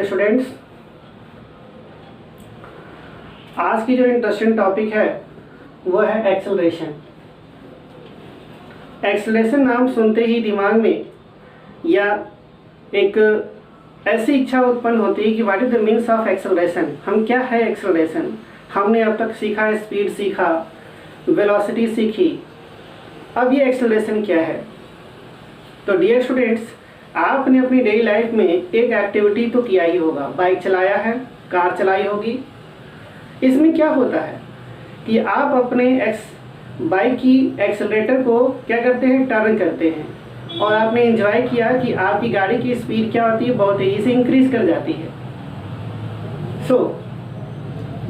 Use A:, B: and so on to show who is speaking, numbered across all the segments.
A: Dear students, आज की जो इंटरेस्टिंग टॉपिक है वो है एक्सेलरेशन। एक्सेलरेशन नाम सुनते ही दिमाग में या एक ऐसी इच्छा उत्पन्न होती है कि what is the means of acceleration. हम क्या है एक्सेलरेशन? हमने अब तक सीखा है, स्पीड सीखा, वेलोसिटी सीखी, अब ये एक्सेलरेशन क्या है? तो डियर स्टूडेंट्स, आपने अपनी डेली लाइफ में एक एक्टिविटी तो किया ही होगा, बाइक चलाया है, कार चलाई होगी। इसमें क्या होता है कि आप अपने बाइक की एक्सेलरेटर को क्या करते हैं, टर्न करते हैं, और आपने एंजॉय किया कि आपकी गाड़ी की स्पीड क्या होती है, बहुत तेज़ी से इंक्रीज कर जाती है।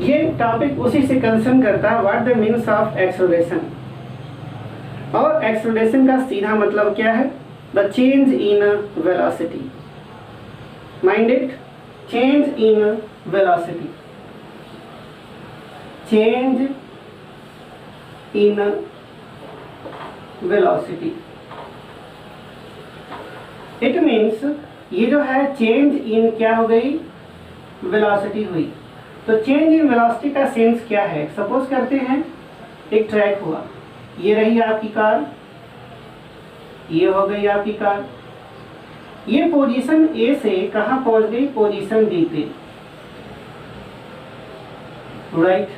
A: ये टॉपिक उसी से कंसर्न करता है, what the means of acceleration. और एक्सेलरेशन का सीधा मतलब क्या है? The change in velocity. Mind it, change in velocity, change in velocity. It means ये जो है चेंज इन क्या हो गई, वेलोसिटी हुई। तो चेंज इन वेलोसिटी का सेंस क्या है? सपोज करते हैं एक ट्रैक हुआ, ये रही आपकी कार, ये हो गई आपकी कार, ये पोजीशन ए से कहां पहुंच गई, पोजीशन डी पे, राइट।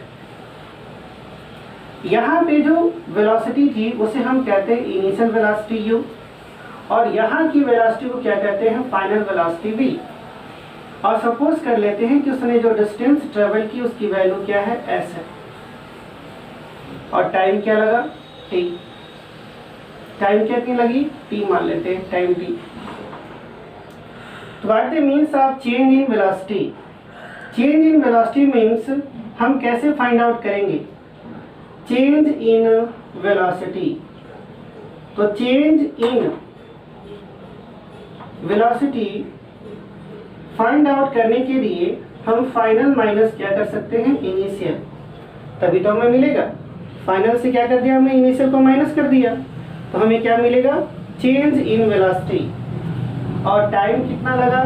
A: यहाँ पे जो वेलोसिटी थी उसे हम कहते हैं इनिशियल वेलोसिटी u, और यहाँ की वेलोसिटी को क्या कहते हैं, फाइनल वेलोसिटी v। और सपोज कर लेते हैं कि उसने जो डिस्टेंस ट्रेवल की उसकी वैल्यू क्या है, s है, और टाइम क्या लगा, t। टाइम कितनी लगी, t मान लेते हैं, टाइम t। तो what the means of change in velocity? Change in velocity means हम कैसे फाइंड आउट करेंगे चेंज इन वेलोसिटी? तो change in velocity find out करने के लिए हम फाइनल माइनस क्या कर सकते हैं, इनिशियल, तभी तो हमें मिलेगा। फाइनल से क्या कर दिया हमने, इनिशियल को माइनस कर दिया, तो हमें क्या मिलेगा, चेंज इन वेलोसिटी। और टाइम कितना लगा,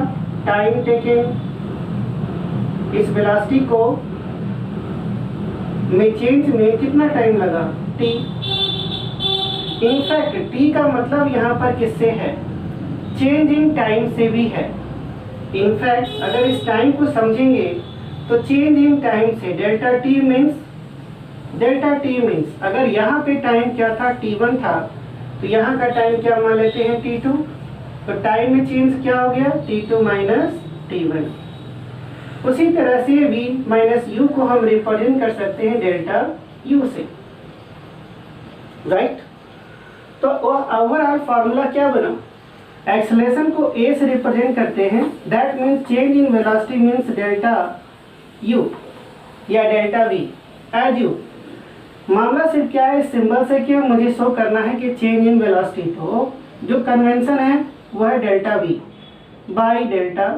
A: टाइम टेकन, इस वेलोसिटी को में चेंज में कितना टाइम लगा, t। इनफैक्ट t का मतलब यहाँ पर किससे है, चेंज इन टाइम से भी है। इनफैक्ट अगर इस टाइम को समझेंगे तो चेंज इन टाइम से डेल्टा t मीन्स अगर यहाँ पे टाइम क्या था, t1 था, तो यहाँ का टाइम क्या मान लेते हैं, t2। तो टाइम में चेंज क्या हो गया, t2 माइनस t1। उसी तरह से v माइनस u को हम रिप्रेजेंट कर सकते हैं डेल्टा u से, राइट। तो ओवरऑल फार्मूला क्या बना, एक्सेलरेशन को a से रिप्रेजेंट करते हैं, that means change in velocity means delta u या डेल्टा v एज u। मामला सिर्फ क्या है, सिंबल से कि मुझे शो करना है कि चेंज इन वेलोसिटी, तो जो कन्वेंशन है वो है delta v by delta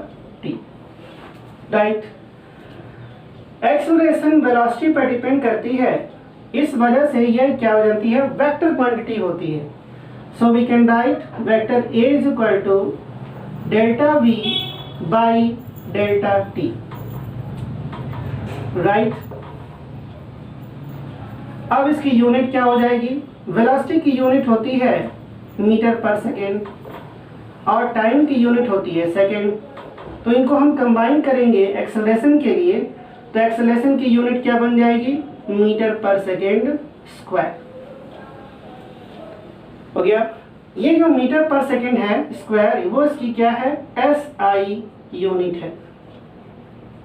A: t, right. Acceleration velocity पर डिपेंड करती है, इस वजह से यह क्या हो जाती है, वेक्टर क्वांटिटी होती है। So we can write vector a is equal to delta v by delta t, right. अब इसकी यूनिट क्या हो जाएगी, वेलोसिटी की यूनिट होती है मीटर पर सेकेंड, और टाइम की यूनिट होती है सेकेंड। तो इनको हम कंबाइन करेंगे एक्सेलरेशन के लिए, तो एक्सेलरेशन की यूनिट क्या बन जाएगी, मीटर पर सेकेंड स्क्वायर, हो गया। ये जो मीटर पर सेकेंड है स्क्वायर, वो इसकी क्या है, SI यूनिट है।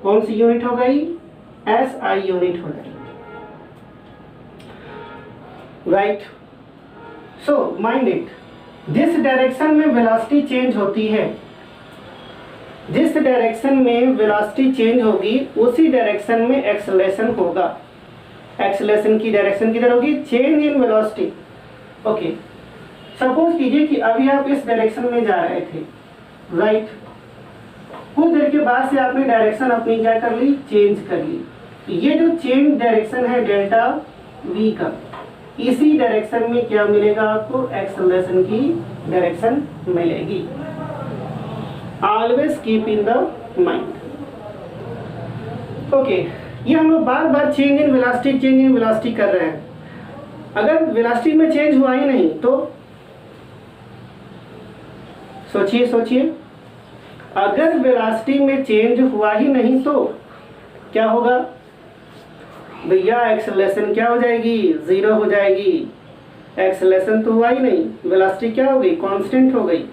A: कौन सी यूनिट हो गई, SI यूनिट हो गई, राइट। सो माइंड इट, जिस डायरेक्शन में वेलोसिटी चेंज होती है, जिस डायरेक्शन में वेलोसिटी चेंज होगी उसी डायरेक्शन में एक्सेलरेशन होगा। एक्सेलरेशन की डायरेक्शन किधर होगी, change in velocity. Okay, suppose कीजिए कि अभी आप इस डायरेक्शन में जा रहे थे, राइट। कुछ देर के बाद से आपने डायरेक्शन अपनी क्या कर ली, चेंज कर ली। ये जो चेंज डायरेक्शन है डेल्टा v का, इसी डायरेक्शन में क्या मिलेगा आपको, एक्सेलरेशन की डायरेक्शन मिलेगी। Always keep in the mind. Okay, ये हम लोग बार बार change in velocity, change in velocity कर रहे हैं। अगर वेलोसिटी में चेंज हुआ ही नहीं तो सोचिए, अगर वेलोसिटी में चेंज हुआ ही नहीं तो क्या होगा भैया? एक्सेलरेशन क्या हो जाएगी? 0 हो जाएगी। एक्सेलरेशन तो हुआ ही नहीं, वेलोसिटी क्या हो गई? कांस्टेंट हो गई।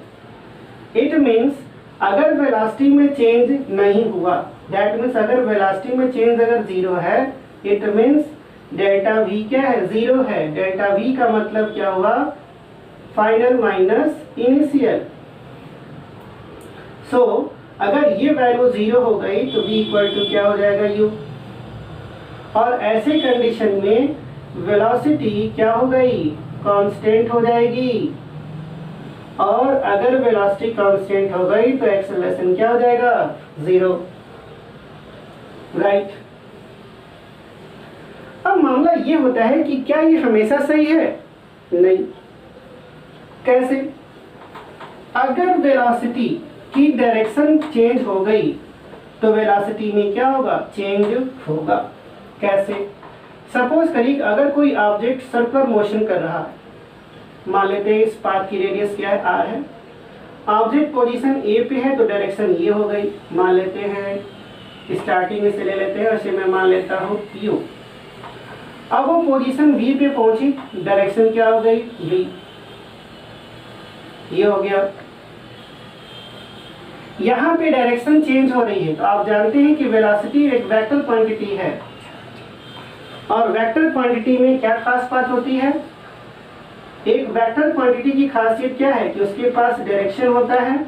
A: इट मीन्स अगर वेलोसिटी में चेंज नहीं हुआ, दैट मीन्स अगर वेलोसिटी में चेंज अगर 0 है, इट मीन्स डेल्टा वी क्या है? 0 है। डेल्टा वी का मतलब क्या हुआ? Final minus initial. सो अगर ये वैल्यू 0 हो गई तो v इक्वल टू क्या हो जाएगा? u। और ऐसे कंडीशन में वेलोसिटी क्या हो गई? कांस्टेंट हो जाएगी। और अगर वेलोसिटी कांस्टेंट हो गई तो एक्सेलरेशन क्या हो जाएगा? 0। राइट। अब मामला ये होता है कि क्या ये हमेशा सही है? नहीं। कैसे? अगर वेलोसिटी की डायरेक्शन चेंज हो गई तो वेलोसिटी में क्या होगा? चेंज होगा। कैसे? सपोज करिए अगर कोई ऑब्जेक्ट सर्कुलर मोशन कर रहा है, मान लेते हैं इस पाथ की रेडियस क्या है? r है। ऑब्जेक्ट पोजीशन a पे है तो डायरेक्शन ये हो गई। मान लेते हैं स्टार्टिंग में से ले लेते हैं, वैसे मैं मान लेता हूँ u। अब वो पोजीशन b पे पहुंची, डायरेक्शन क्या हो गई? v। ये हो गया। यहाँ पे डायरेक्शन चेंज हो रही है तो आप जानते हैं कि वेलोसिटी एक वेक्टर क्वांटिटी है, और वेक्टर क्वांटिटी में क्या खास बात होती है? एक वेक्टर क्वांटिटी की खासियत क्या है कि उसके पास डायरेक्शन होता है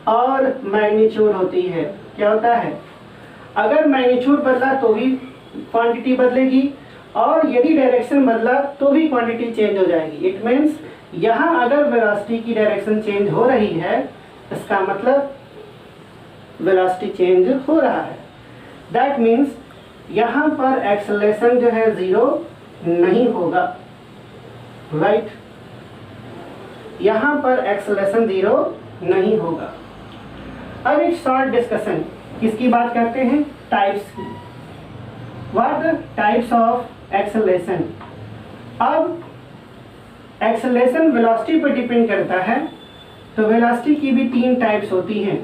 A: और मैग्नीट्यूड होती है। क्या होता है? अगर मैग्नीट्यूड बदला तो भी क्वांटिटी बदलेगी, और यदि डायरेक्शन बदला तो भी क्वांटिटी चेंज हो जाएगी। इट मीन्स यहाँ अगर वेलोसिटी की डायरेक्शन चेंज हो रही है, इसका मतलब वेलोसिटी चेंज हो रहा है। दैट मीन्स यहाँ पर एक्सेलरेशन जो है 0 नहीं होगा। राइट। यहाँ पर एक्सेलरेशन 0 नहीं होगा। अब एक शॉर्ट डिस्कशन किसकी बात करते हैं? टाइप्स की। What the types of acceleration? अब एक्सेलरेशन वेलोसिटी पर डिपेंड करता है, तो वेलोसिटी की भी 3 टाइप्स होती हैं,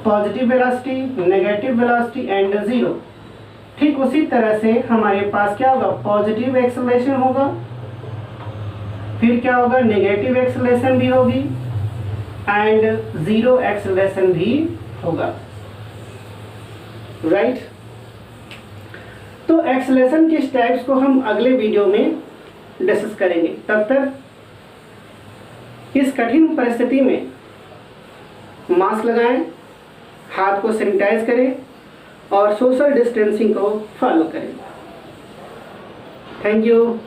A: positive velocity, negative velocity and 0। ठीक उसी तरह से हमारे पास क्या होगा? पॉजिटिव एक्सेलरेशन होगा, फिर क्या होगा? नेगेटिव एक्सेलरेशन भी होगी एंड 0 एक्सेलरेशन भी होगा। राइट। तो एक्सेलरेशन के टाइप्स को हम अगले वीडियो में डिस्कस करेंगे। तब तक इस कठिन परिस्थिति में मास्क लगाएं, हाथ को सैनिटाइज करें और सोशल डिस्टेंसिंग को फॉलो करें। Thank you.